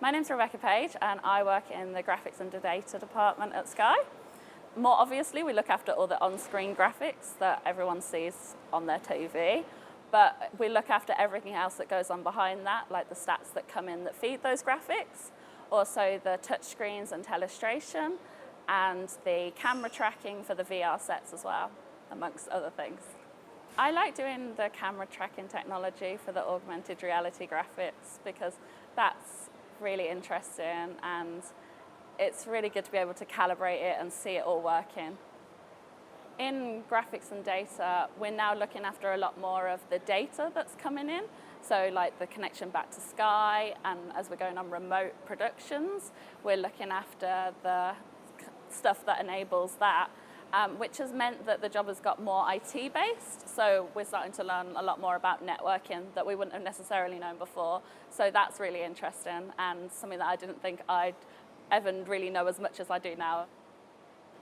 My name's Rebecca Page and I work in the graphics and data department at Sky. More obviously, we look after all the on-screen graphics that everyone sees on their TV, but we look after everything else that goes on behind that, like the stats that come in that feed those graphics, also the touch screens and telestration, and the camera tracking for the VR sets as well, amongst other things. I like doing the camera tracking technology for the augmented reality graphics because that's really interesting and it's really good to be able to calibrate it and see it all working. In graphics and data, we're now looking after a lot more of the data that's coming in. So like the connection back to Sky, and as we're going on remote productions, we're looking after the stuff that enables that, which has meant that the job has got more IT based. So we're starting to learn a lot more about networking that we wouldn't have necessarily known before. So that's really interesting and something that I didn't think I'd ever really know as much as I do now.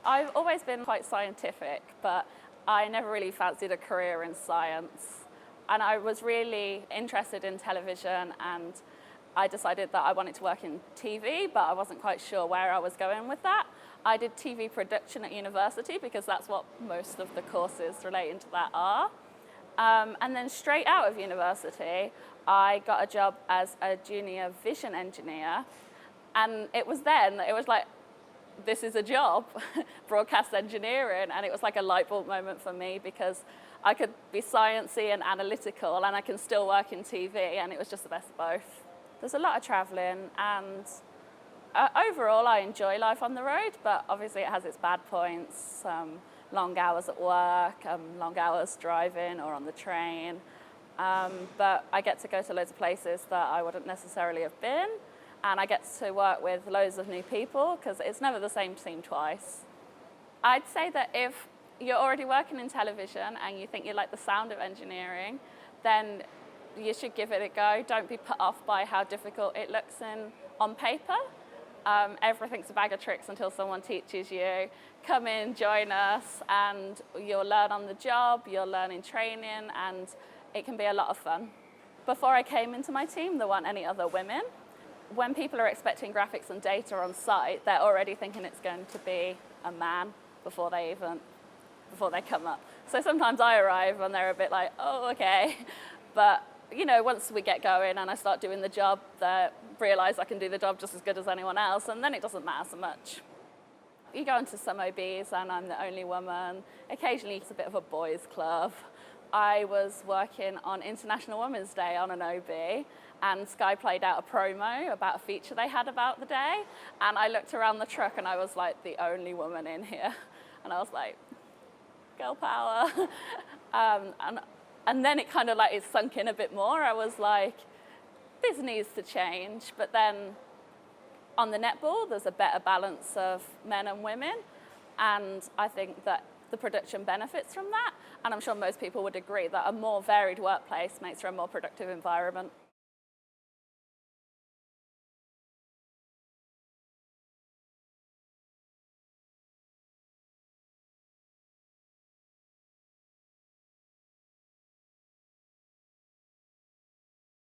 I've always been quite scientific, but I never really fancied a career in science. And I was really interested in television, and I decided that I wanted to work in TV, but I wasn't quite sure where I was going with that. I did TV production at university because that's what most of the courses relating to that are. And then straight out of university, I got a job as a junior vision engineer. And it was then that it was like, this is a job, broadcast engineering. And it was like a light bulb moment for me because I could be sciencey and analytical and I can still work in TV, and it was just the best of both. There's a lot of traveling, and overall I enjoy life on the road, but obviously it has its bad points. Long hours at work, long hours driving or on the train. But I get to go to loads of places that I wouldn't necessarily have been. And I get to work with loads of new people because it's never the same team twice. I'd say that if you're already working in television and you think you like the sound of engineering, then you should give it a go. Don't be put off by how difficult it looks on paper. Everything's a bag of tricks until someone teaches you. Come in, join us, and you'll learn on the job, you'll learn in training, and it can be a lot of fun. Before I came into my team, there weren't any other women. When people are expecting graphics and data on site, they're already thinking it's going to be a man before they come up. So sometimes I arrive and they're a bit like, oh, okay. But you know, once we get going and I start doing the job, they realise I can do the job just as good as anyone else, and then it doesn't matter so much. You go into some OBs and I'm the only woman. Occasionally it's a bit of a boys' club. I was working on International Women's Day on an OB, and Sky played out a promo about a feature they had about the day, and I looked around the truck and I was like the only woman in here, and I was like, girl power. And then it kind of like it sunk in a bit more. I was like, this needs to change. But then on the netball, there's a better balance of men and women, and I think that the production benefits from that, and I'm sure most people would agree that a more varied workplace makes for a more productive environment.